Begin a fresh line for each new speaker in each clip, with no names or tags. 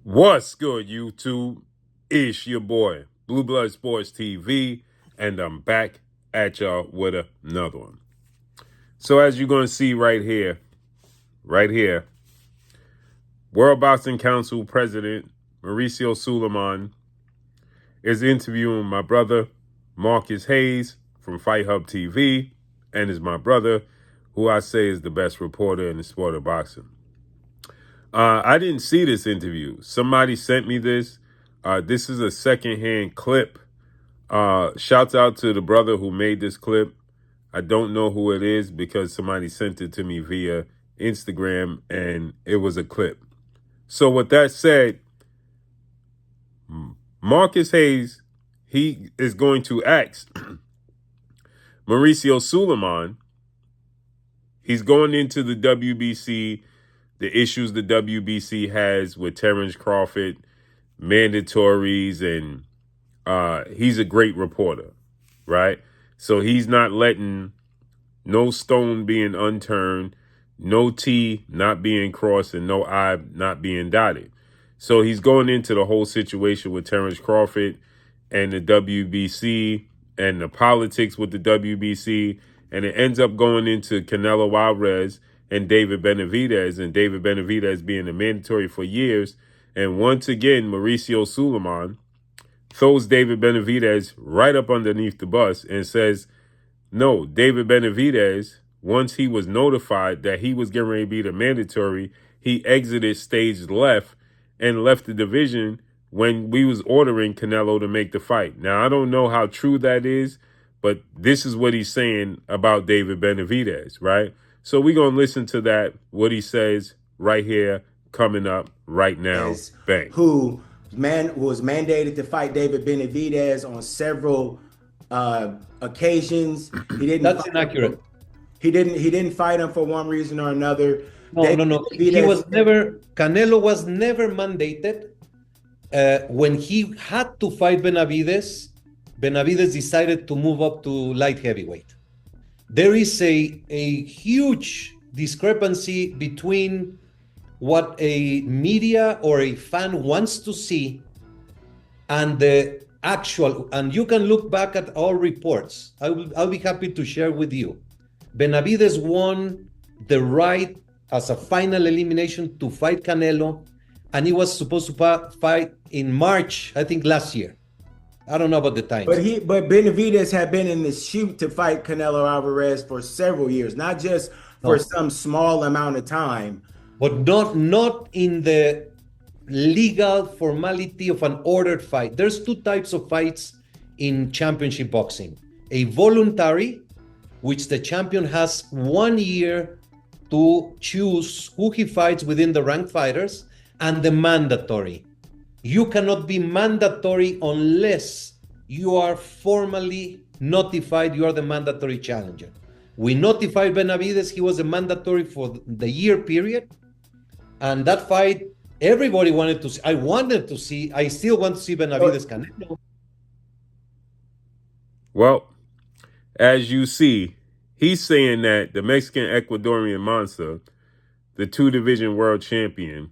What's good, YouTube? It's your boy, Blue Blood Sports TV, and I'm back at y'all with another one. So as you're going to see right here, World Boxing Council President Mauricio Sulaiman is interviewing my brother, Marcus Hayes from Fight Hub TV, and is my brother, who I say is the best reporter in the sport of boxing. I didn't see this interview. Somebody sent me this. This is a secondhand clip. Shouts out to the brother who made this clip. I don't know who it is because somebody sent it to me via Instagram and it was a clip. So with that said, Marcus Hayes, he is going to ask Mauricio Sulaiman. He's going into the WBC, the issues the WBC has with Terrence Crawford, mandatories, and he's a great reporter, right? So he's not letting no stone being unturned, no T not being crossed, and no I not being dotted. So he's going into the whole situation with Terrence Crawford and the WBC and the politics with the WBC, and it ends up going into Canelo Alvarez and David Benavidez, and David Benavidez being a mandatory for years. And once again, Mauricio Sulaiman throws David Benavidez right up underneath the bus and says, no, David Benavidez, once he was notified that he was getting ready to be the mandatory, he exited stage left and left the division when we was ordering Canelo to make the fight. Now, I don't know how true that is, but this is what he's saying about David Benavidez, right? So we're going to listen to that, what he says right here, coming up right now. Bang.
Who was mandated to fight David Benavidez on several occasions. He didn't.
That's inaccurate.
He didn't fight him for one reason or another.
No. Canelo was never mandated. When he had to fight Benavidez decided to move up to light heavyweight. There is a huge discrepancy between what a media or a fan wants to see and the actual, and you can look back at all reports. I'll be happy to share with you. Benavidez won the right as a final elimination to fight Canelo, and he was supposed to fight in March, I think last year. I don't know about the time.
But Benavidez had been in the shoot to fight Canelo Alvarez for several years, not just for some small amount of time.
But not in the legal formality of an ordered fight. There's two types of fights in championship boxing. A voluntary, which the champion has 1 year to choose who he fights within the ranked fighters, and the mandatory. You cannot be mandatory unless you are formally notified you are the mandatory challenger. We notified Benavidez he was a mandatory for the year period. And that fight, everybody wanted to see. I still want to see Benavidez Canelo.
Well, as you see, he's saying that the Mexican Ecuadorian monster, the 2-division world champion,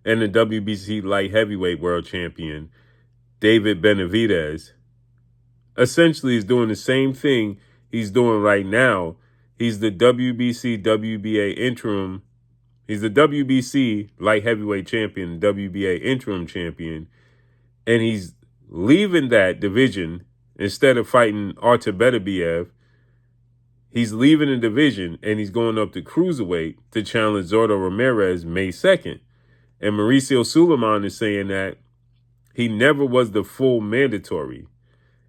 and the WBC light heavyweight world champion, David Benavidez, essentially is doing the same thing he's doing right now. He's the WBC, WBA interim. He's the WBC light heavyweight champion, WBA interim champion, and he's leaving that division instead of fighting Artur Beterbiev. He's leaving the division and he's going up to cruiserweight to challenge Zordo Ramirez May 2nd. And Mauricio Sulaiman is saying that he never was the full mandatory.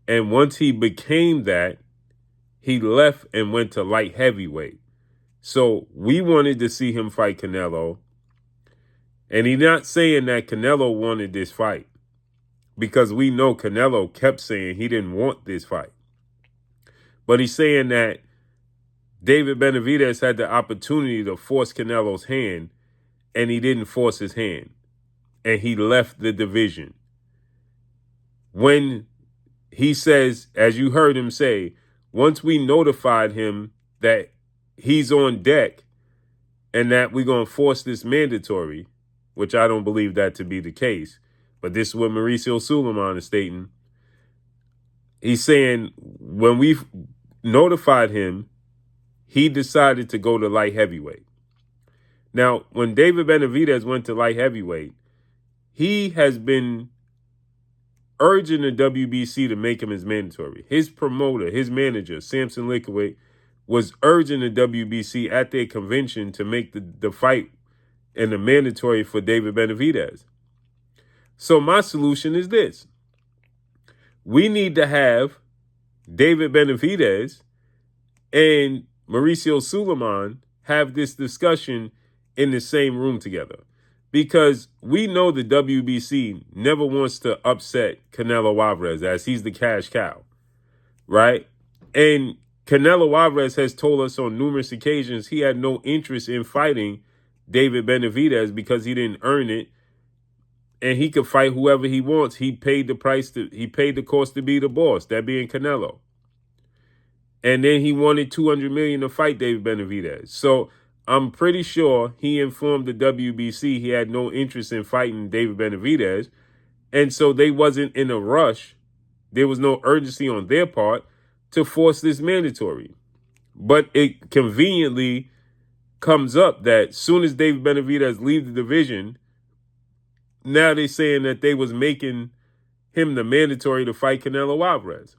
And once he became that, he left and went to light heavyweight. So we wanted to see him fight Canelo. And he's not saying that Canelo wanted this fight, because we know Canelo kept saying he didn't want this fight. But he's saying that David Benavidez had the opportunity to force Canelo's hand, and he didn't force his hand. And he left the division. When he says, as you heard him say, once we notified him that he's on deck and that we're going to force this mandatory, which I don't believe that to be the case. But this is what Mauricio Sulaiman is stating. He's saying when we notified him, he decided to go to light heavyweight. Now, when David Benavidez went to light heavyweight, he has been urging the WBC to make him his mandatory. His promoter, his manager, Samson Lickoway, was urging the WBC at their convention to make the fight and the mandatory for David Benavidez. So my solution is this. We need to have David Benavidez and Mauricio Sulaiman have this discussion in the same room together. Because we know the WBC never wants to upset Canelo Alvarez as he's the cash cow, right? And Canelo Alvarez has told us on numerous occasions he had no interest in fighting David Benavidez because he didn't earn it, and he could fight whoever he wants. He paid the cost to be the boss, that being Canelo. And then he wanted $200 million to fight David Benavidez. So I'm pretty sure he informed the WBC he had no interest in fighting David Benavidez. And so they wasn't in a rush. There was no urgency on their part to force this mandatory. But it conveniently comes up that soon as David Benavidez leaves the division, now they're saying that they was making him the mandatory to fight Canelo Alvarez.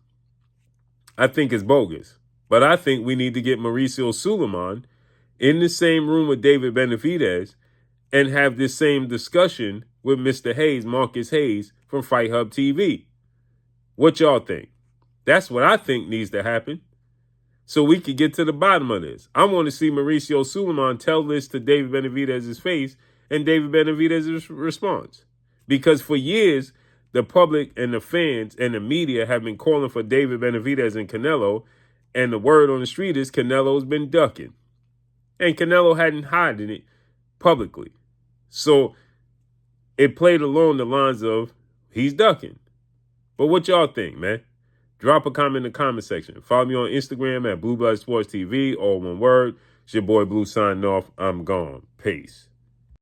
I think it's bogus. But I think we need to get Mauricio Sulaiman in the same room with David Benavidez and have this same discussion with Mr. Hayes, Marcus Hayes from Fight Hub TV. What y'all think? That's what I think needs to happen so we could get to the bottom of this. I want to see Mauricio Sulaiman tell this to David Benavidez's face and David Benavidez's response. Because for years, the public and the fans and the media have been calling for David Benavidez and Canelo, and the word on the street is Canelo's been ducking. And Canelo hadn't hidden it publicly. So it played along the lines of he's ducking. But what y'all think, man? Drop a comment in the comment section. Follow me on Instagram at Blue Blood Sports TV, all one word. It's your boy Blue signing off. I'm gone. Peace.